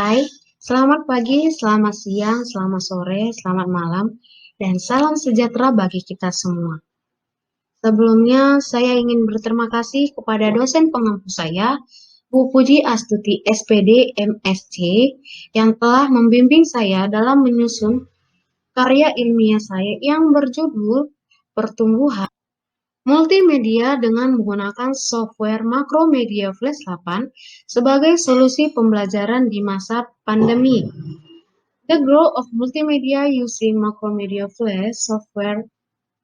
Hai, selamat pagi, selamat siang, selamat sore, selamat malam, dan salam sejahtera bagi kita semua. Sebelumnya, saya ingin berterima kasih kepada dosen pengampu saya, Bu Puji Astuti SPD MSc, yang telah membimbing saya dalam menyusun karya ilmiah saya yang berjudul Pertumbuhan Multimedia dengan menggunakan software Macromedia Flash 8 sebagai solusi pembelajaran di masa pandemi. The growth of multimedia using Macromedia Flash software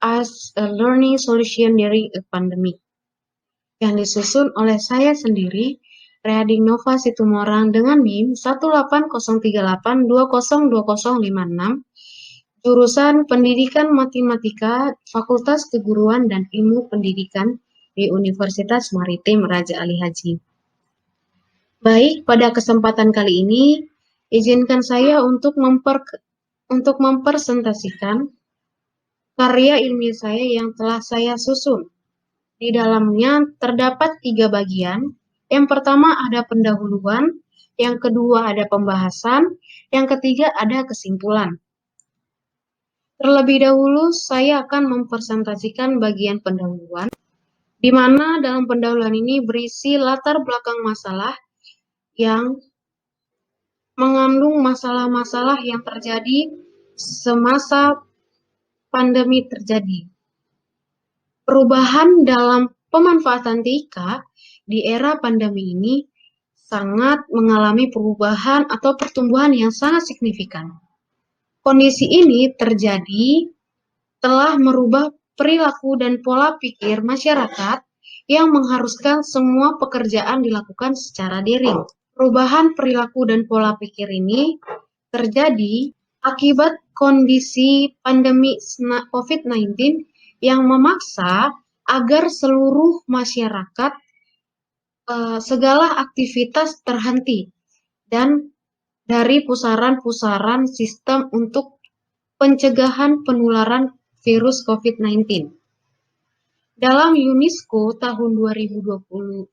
as a learning solution during a pandemic. Yang disusun oleh saya sendiri, Reading Nova Situmorang dengan NIM 18038202056, jurusan Pendidikan Matematika, Fakultas Keguruan dan Ilmu Pendidikan di Universitas Maritim Raja Ali Haji. Baik, pada kesempatan kali ini, izinkan saya untuk mempresentasikan karya ilmiah saya yang telah saya susun. Di dalamnya terdapat 3 bagian. Yang pertama ada pendahuluan, yang kedua ada pembahasan, yang ketiga ada kesimpulan. Terlebih dahulu, saya akan mempresentasikan bagian pendahuluan, di mana dalam pendahuluan ini berisi latar belakang masalah yang mengandung masalah-masalah yang terjadi semasa pandemi terjadi. Perubahan dalam pemanfaatan TIK di era pandemi ini sangat mengalami perubahan atau pertumbuhan yang sangat signifikan. Kondisi ini terjadi telah merubah perilaku dan pola pikir masyarakat yang mengharuskan semua pekerjaan dilakukan secara daring. Perubahan perilaku dan pola pikir ini terjadi akibat kondisi pandemi COVID-19 yang memaksa agar seluruh masyarakat segala aktivitas terhenti dan dari pusaran-pusaran sistem untuk pencegahan penularan virus COVID-19. Dalam UNESCO tahun 2020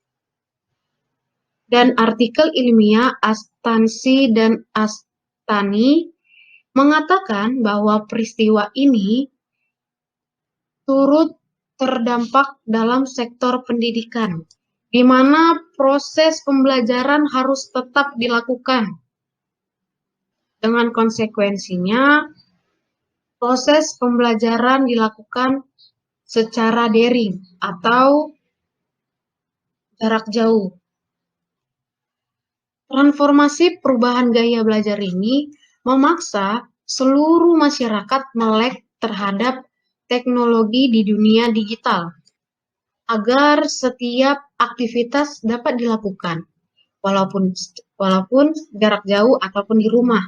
dan artikel ilmiah Astansi dan Astani mengatakan bahwa peristiwa ini turut terdampak dalam sektor pendidikan, di mana proses pembelajaran harus tetap dilakukan. Dengan konsekuensinya, proses pembelajaran dilakukan secara daring atau jarak jauh. Transformasi perubahan gaya belajar ini memaksa seluruh masyarakat melek terhadap teknologi di dunia digital agar setiap aktivitas dapat dilakukan walaupun jarak jauh ataupun di rumah.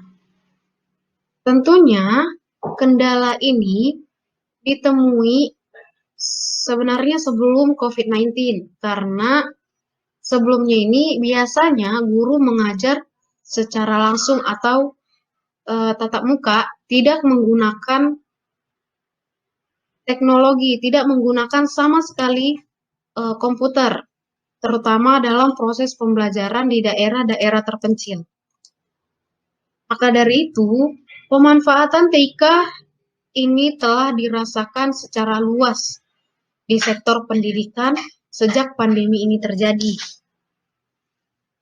Tentunya kendala ini ditemui sebenarnya sebelum COVID-19 karena sebelumnya ini biasanya guru mengajar secara langsung atau tatap muka, tidak menggunakan teknologi, tidak menggunakan sama sekali komputer, terutama dalam proses pembelajaran di daerah-daerah terpencil. Maka dari itu, pemanfaatan TIK ini telah dirasakan secara luas di sektor pendidikan sejak pandemi ini terjadi.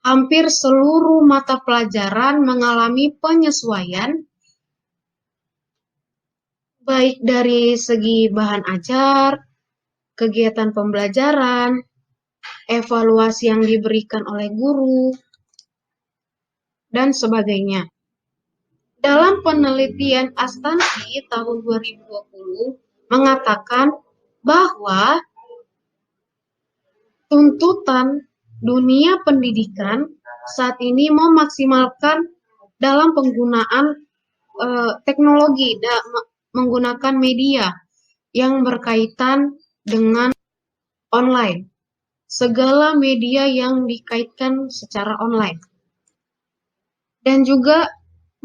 Hampir seluruh mata pelajaran mengalami penyesuaian, baik dari segi bahan ajar, kegiatan pembelajaran, evaluasi yang diberikan oleh guru, dan sebagainya. Dalam penelitian Astansi tahun 2020 mengatakan bahwa tuntutan dunia pendidikan saat ini memaksimalkan dalam penggunaan teknologi, menggunakan media yang berkaitan dengan online. Segala media yang dikaitkan secara online. Dan juga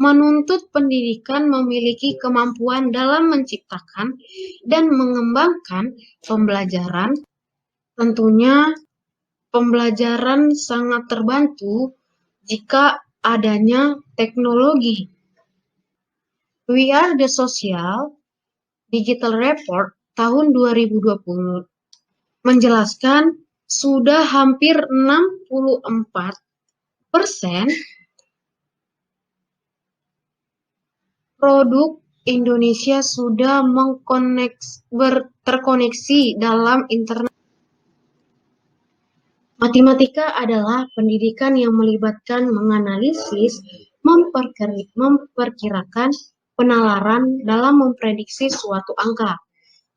menuntut pendidikan memiliki kemampuan dalam menciptakan dan mengembangkan pembelajaran. Tentunya pembelajaran sangat terbantu jika adanya teknologi. We Are the Social Digital Report tahun 2020 menjelaskan sudah hampir 64% produk Indonesia sudah terkoneksi dalam internet. Matematika adalah pendidikan yang melibatkan menganalisis, memperkirakan, penalaran dalam memprediksi suatu angka.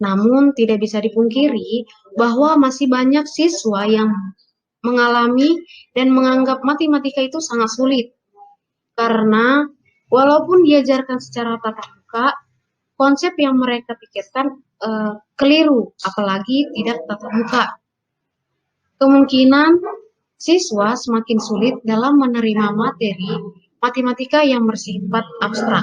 Namun tidak bisa dipungkiri bahwa masih banyak siswa yang mengalami dan menganggap matematika itu sangat sulit. Karena walaupun diajarkan secara tatap muka, konsep yang mereka pikirkan keliru, apalagi tidak tatap muka. Kemungkinan siswa semakin sulit dalam menerima materi matematika yang bersifat abstrak.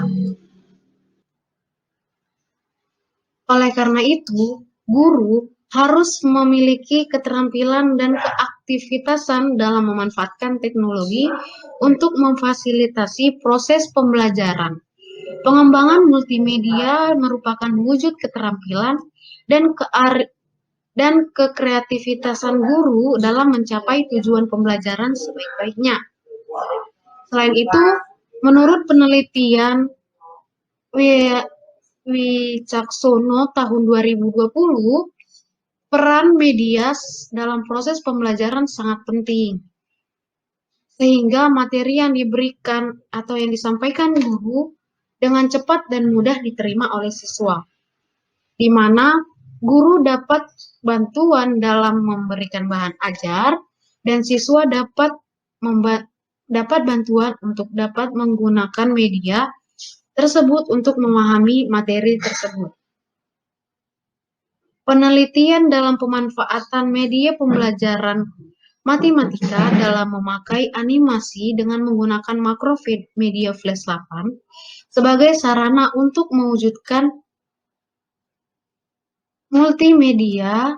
Oleh karena itu, guru harus memiliki keterampilan dan keaktifitasan dalam memanfaatkan teknologi untuk memfasilitasi proses pembelajaran. Pengembangan multimedia merupakan wujud keterampilan dan kekreativitasan guru dalam mencapai tujuan pembelajaran sebaik-baiknya. Selain itu, menurut penelitian Wicaksono tahun 2020, peran media dalam proses pembelajaran sangat penting. Sehingga materi yang diberikan atau yang disampaikan guru dengan cepat dan mudah diterima oleh siswa. Di mana guru dapat bantuan dalam memberikan bahan ajar dan siswa dapat bantuan untuk dapat menggunakan media tersebut untuk memahami materi tersebut. Penelitian dalam pemanfaatan media pembelajaran matematika dalam memakai animasi dengan menggunakan Macromedia Flash 8 sebagai sarana untuk mewujudkan multimedia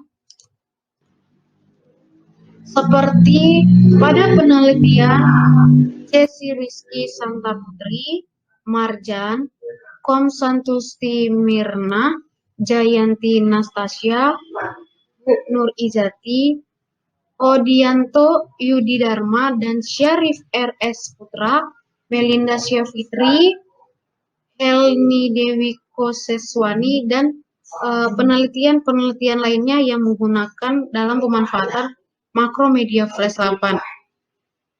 seperti pada penelitian Cesi Rizky Santa Putri, Marjan, Konsantusti Mirna, Jayanti Nastasia, Bu Nur Izati, Odianto Yudi Dharma, dan Syarif R.S. Putra, Melinda Syafitri, Helni Dewi Koseswani, dan penelitian-penelitian lainnya yang menggunakan dalam pemanfaatan Macromedia Flash 8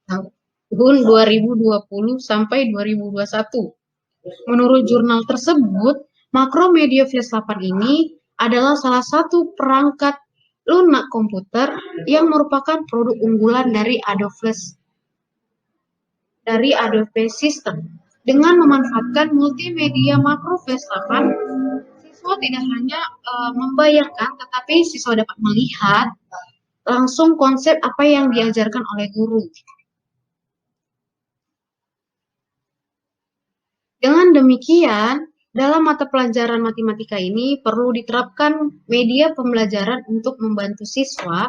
tahun 2020 sampai 2021. Menurut jurnal tersebut, Macromedia Flash 8 ini adalah salah satu perangkat lunak komputer yang merupakan produk unggulan dari Adobe System. Dengan memanfaatkan multimedia Macro Flash 8, siswa tidak hanya membayangkan, tetapi siswa dapat melihat langsung konsep apa yang diajarkan oleh guru. Dengan demikian, dalam mata pelajaran matematika ini perlu diterapkan media pembelajaran untuk membantu siswa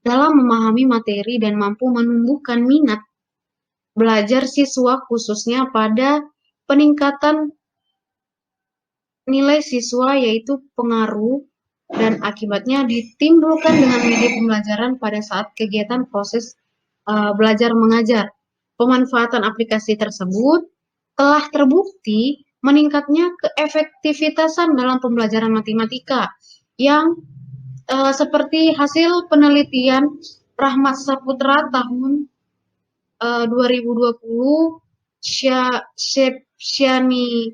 dalam memahami materi dan mampu menumbuhkan minat belajar siswa, khususnya pada peningkatan nilai siswa, yaitu pengaruh dan akibatnya ditimbulkan dengan media pembelajaran pada saat kegiatan proses belajar mengajar. Pemanfaatan aplikasi tersebut telah terbukti meningkatnya keefektivitasan dalam pembelajaran matematika yang seperti hasil penelitian Rahmat Saputra tahun 2020, Sepsiani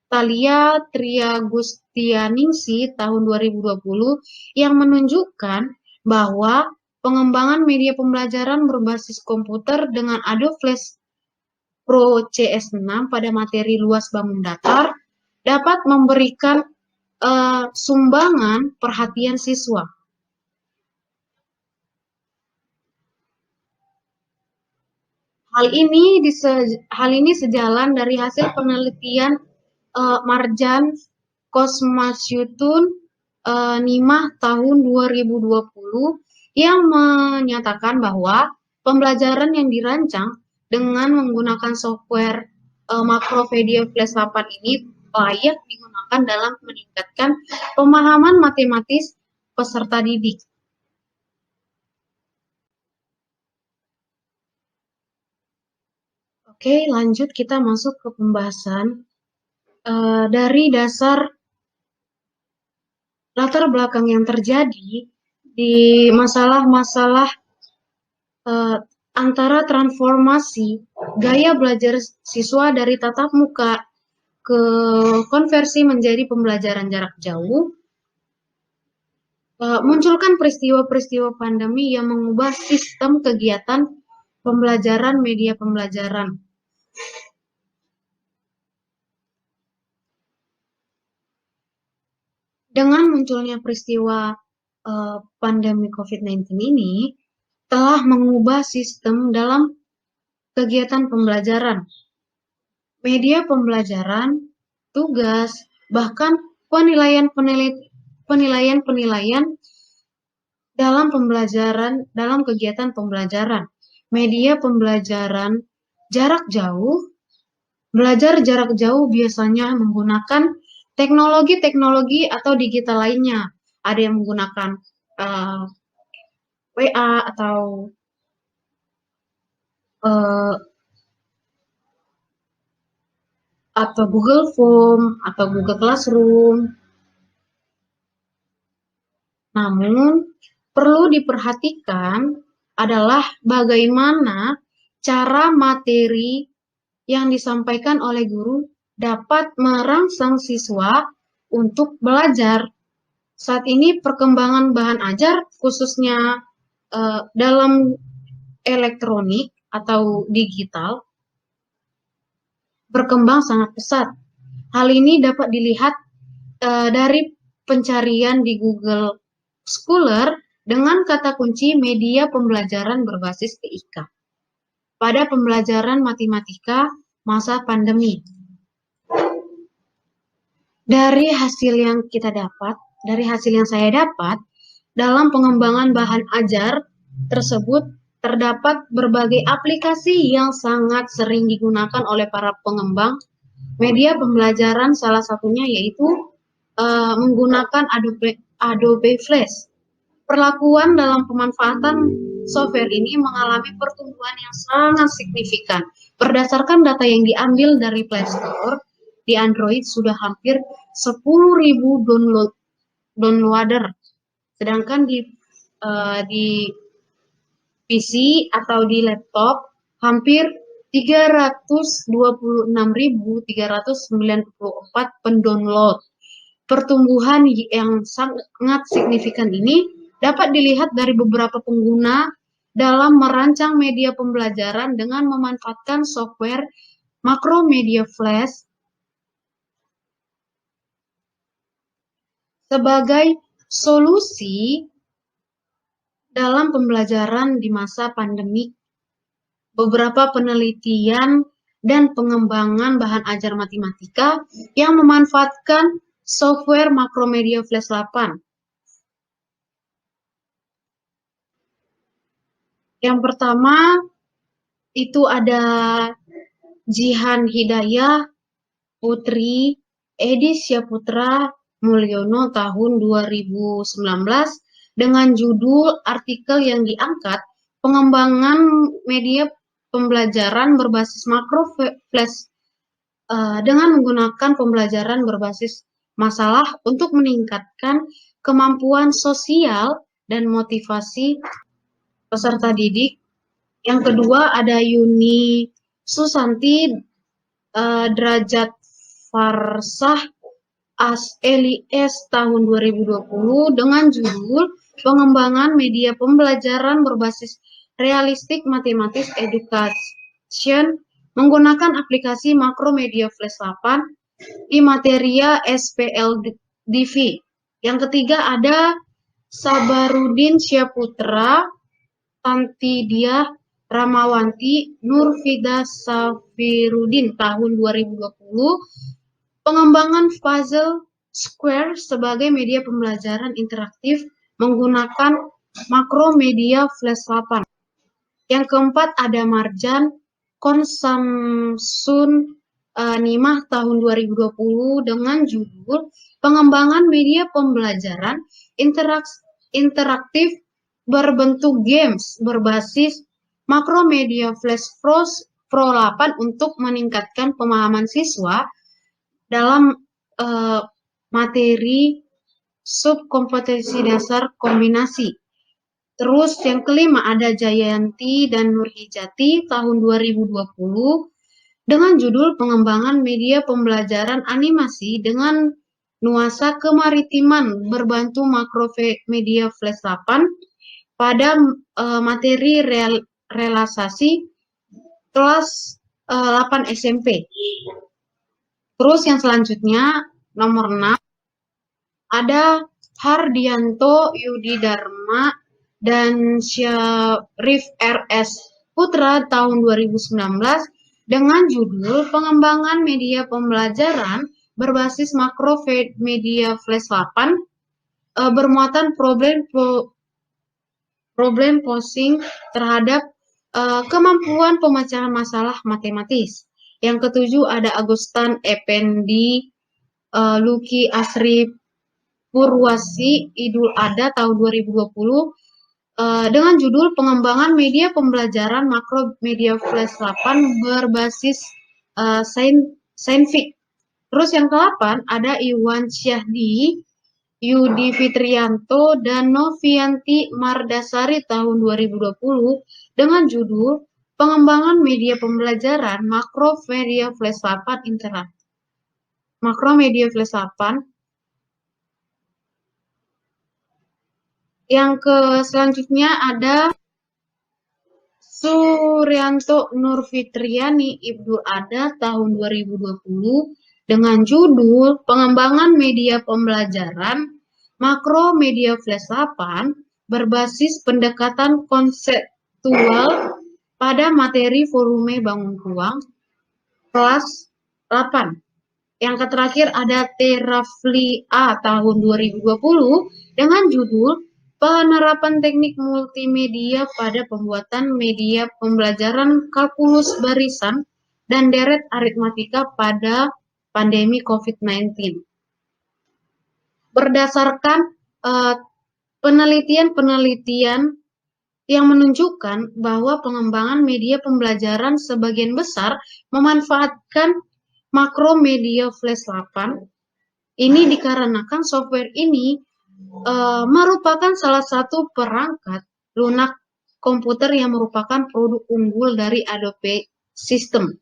Talia Triagustianingsi tahun 2020 yang menunjukkan bahwa pengembangan media pembelajaran berbasis komputer dengan Adobe Flash Pro CS6 pada materi luas bangun datar dapat memberikan sumbangan perhatian siswa. Hal ini sejalan dari hasil penelitian Marjan Kosmasyutun Nimah tahun 2020 yang menyatakan bahwa pembelajaran yang dirancang dengan menggunakan software Macromedia Flash 8 ini layak digunakan dalam meningkatkan pemahaman matematis peserta didik. Oke, lanjut kita masuk ke pembahasan dari dasar latar belakang yang terjadi di masalah-masalah antara transformasi gaya belajar siswa dari tatap muka ke konversi menjadi pembelajaran jarak jauh, munculkan peristiwa-peristiwa pandemi yang mengubah sistem kegiatan pembelajaran media pembelajaran. Dengan munculnya peristiwa pandemi COVID-19 ini, telah mengubah sistem dalam kegiatan pembelajaran, media pembelajaran, tugas, bahkan penilaian-penilaian dalam kegiatan pembelajaran. Media pembelajaran jarak jauh, belajar jarak jauh biasanya menggunakan teknologi-teknologi atau digital lainnya. Ada yang menggunakan WA atau Google Form atau Google Classroom. Namun, perlu diperhatikan adalah bagaimana cara materi yang disampaikan oleh guru dapat merangsang siswa untuk belajar. Saat ini perkembangan bahan ajar, khususnya dalam elektronik atau digital, berkembang sangat pesat. Hal ini dapat dilihat dari pencarian di Google Scholar dengan kata kunci media pembelajaran berbasis TIK pada pembelajaran matematika masa pandemi. Dari hasil yang saya dapat, dalam pengembangan bahan ajar tersebut terdapat berbagai aplikasi yang sangat sering digunakan oleh para pengembang media pembelajaran, salah satunya yaitu menggunakan Adobe Flash. Perlakuan dalam pemanfaatan software ini mengalami pertumbuhan yang sangat signifikan. Berdasarkan data yang diambil dari Play Store, di Android sudah hampir 10.000 downloader, sedangkan di PC atau di laptop hampir 326.394 pendownload. Pertumbuhan yang sangat signifikan ini dapat dilihat dari beberapa pengguna dalam merancang media pembelajaran dengan memanfaatkan software Macromedia Flash sebagai solusi dalam pembelajaran di masa pandemi. Beberapa penelitian dan pengembangan bahan ajar matematika yang memanfaatkan software Macromedia Flash 8. Yang pertama itu ada Jihan Hidayah Putri Edi Syaputra Mulyono tahun 2019 dengan judul artikel yang diangkat pengembangan media pembelajaran berbasis Macro Flash dengan menggunakan pembelajaran berbasis masalah untuk meningkatkan kemampuan sosial dan motivasi peserta didik. Yang kedua ada Yuni Susanti Derajat Farsah LIS tahun 2020 dengan judul pengembangan media pembelajaran berbasis realistik matematis education menggunakan aplikasi Macromedia Flash 8 di materia SPLDV. Yang ketiga ada Sabarudin Syaputra Tantidiah Ramawanti Nurfida Safirudin tahun 2020 pengembangan puzzle square sebagai media pembelajaran interaktif menggunakan Macromedia Flash 8. Yang keempat ada Marjan Konsamsun Nimah tahun 2020 dengan judul Pengembangan Media Pembelajaran Interaktif Berbentuk Games Berbasis Makromedia Flash Pro 8 untuk meningkatkan pemahaman siswa dalam materi subkompetensi dasar kombinasi. Terus yang kelima ada Jayanti dan Nurhijati tahun 2020 dengan judul Pengembangan Media Pembelajaran Animasi dengan nuansa kemaritiman berbantu Makromedia Flash 8 pada materi realisasi kelas 8 SMP. Terus yang selanjutnya nomor 6 ada Hardianto Yudi Dharma dan Syarif RS Putra tahun 2019 dengan judul Pengembangan Media Pembelajaran berbasis Makromedia Flash 8 bermuatan problem posing terhadap kemampuan pemecahan masalah matematis. Yang ketujuh ada Agustan Effendi Luki Asri Purwasi Idul Adha tahun 2020 dengan judul Pengembangan Media Pembelajaran Makromedia Flash 8 berbasis Sainfik. Terus yang ke-8 ada Iwan Syahdi, Yudi Fitrianto, dan Novianti Mardasari tahun 2020 dengan judul Pengembangan Media Pembelajaran Makromedia Flash 8 Interaktif. Makromedia Flash 8. Yang selanjutnya ada Suryanto Nurfitriani Ibnu Adha tahun 2020 dengan judul Pengembangan Media Pembelajaran Makromedia Flash 8 berbasis pendekatan konseptual pada materi volume bangun ruang kelas 8. Yang terakhir ada Terafli A tahun 2020 dengan judul Penerapan Teknik Multimedia pada Pembuatan Media Pembelajaran Kalkulus Barisan dan Deret Aritmatika pada Pandemi COVID-19. Berdasarkan penelitian-penelitian yang menunjukkan bahwa pengembangan media pembelajaran sebagian besar memanfaatkan Makromedia Flash 8. Ini dikarenakan software ini merupakan salah satu perangkat lunak komputer yang merupakan produk unggul dari Adobe System.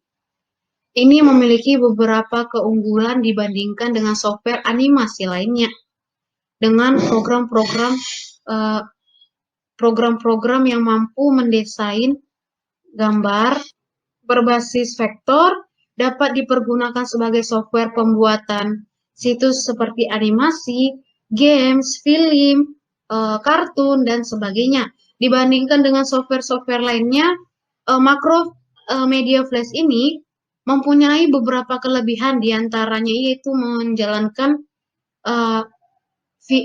Ini memiliki beberapa keunggulan dibandingkan dengan software animasi lainnya. Dengan program-program yang mampu mendesain gambar berbasis vektor dapat dipergunakan sebagai software pembuatan situs seperti animasi, games, film, kartun, dan sebagainya. Dibandingkan dengan software-software lainnya, Makromedia Flash ini mempunyai beberapa kelebihan, diantaranya yaitu menjalankan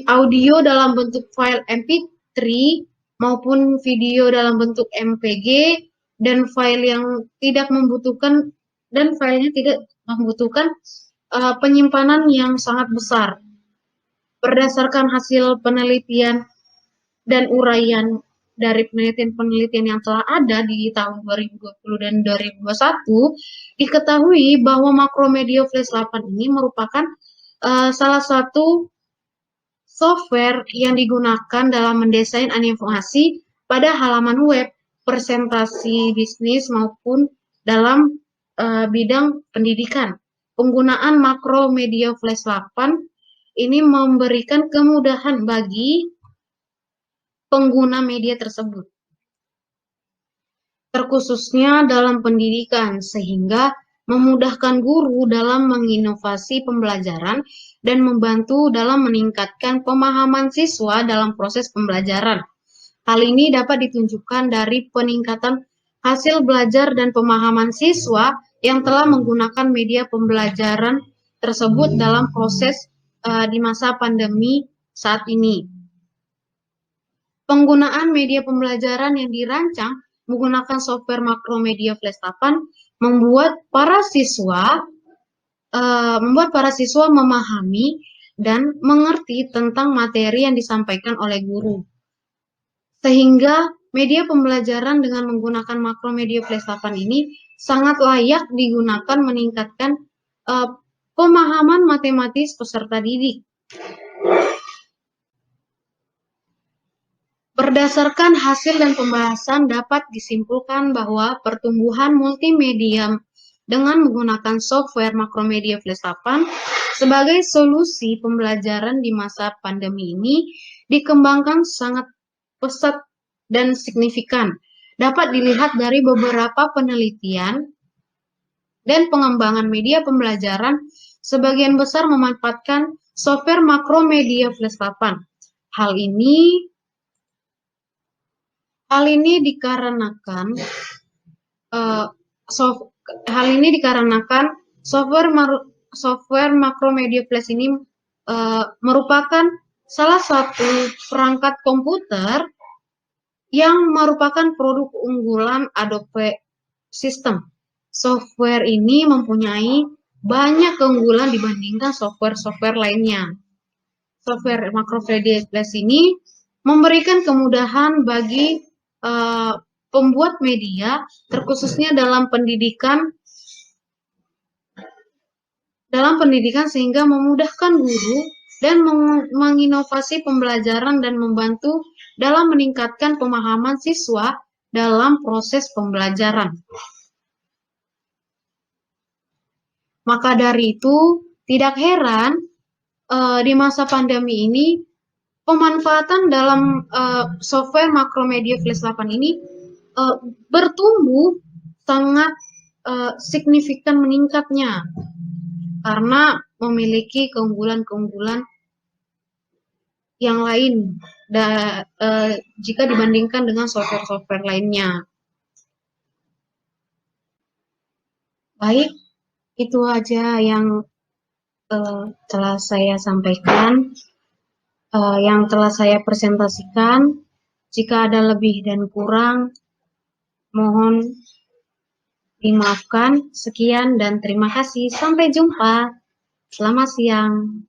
audio dalam bentuk file MP3 maupun video dalam bentuk MPG dan file yang tidak membutuhkan filenya tidak membutuhkan penyimpanan yang sangat besar. Berdasarkan hasil penelitian dan uraian dari penelitian-penelitian yang telah ada di tahun 2020 dan 2021, diketahui bahwa Makromedia Flash 8 ini merupakan salah satu software yang digunakan dalam mendesain animasi pada halaman web, presentasi bisnis maupun dalam bidang pendidikan. Penggunaan Makromedia Flash 8 ini memberikan kemudahan bagi pengguna media tersebut, terkhususnya dalam pendidikan, sehingga memudahkan guru dalam menginovasi pembelajaran dan membantu dalam meningkatkan pemahaman siswa dalam proses pembelajaran. Hal ini dapat ditunjukkan dari peningkatan hasil belajar dan pemahaman siswa yang telah menggunakan media pembelajaran tersebut dalam proses di masa pandemi saat ini. Penggunaan media pembelajaran yang dirancang menggunakan software Macromedia Flash 8 membuat para siswa memahami dan mengerti tentang materi yang disampaikan oleh guru. Sehingga media pembelajaran dengan menggunakan Macromedia Flash 8 ini sangat layak digunakan meningkatkan pemahaman matematis peserta didik. Berdasarkan hasil dan pembahasan dapat disimpulkan bahwa pertumbuhan multimedia dengan menggunakan software Macromedia Flash 8 sebagai solusi pembelajaran di masa pandemi ini dikembangkan sangat pesat dan signifikan. Dapat dilihat dari beberapa penelitian dan pengembangan media pembelajaran, sebagian besar memanfaatkan software Macromedia Flash 8. Hal ini dikarenakan software Macromedia Flash ini merupakan salah satu perangkat komputer yang merupakan produk unggulan Adobe System. Software ini mempunyai banyak keunggulan dibandingkan software-software lainnya. Software Macromedia Flash ini memberikan kemudahan bagi pembuat media, terkhususnya dalam pendidikan sehingga memudahkan guru dan menginovasi pembelajaran dan membantu dalam meningkatkan pemahaman siswa dalam proses pembelajaran. Maka dari itu, tidak heran di masa pandemi ini pemanfaatan dalam software Macromedia Flash 8 ini bertumbuh sangat signifikan meningkatnya karena memiliki keunggulan-keunggulan yang lain jika dibandingkan dengan software-software lainnya. Baik, itu aja yang telah saya sampaikan, yang telah saya presentasikan. Jika ada lebih dan kurang, mohon dimaafkan. Sekian dan terima kasih. Sampai jumpa. Selamat siang.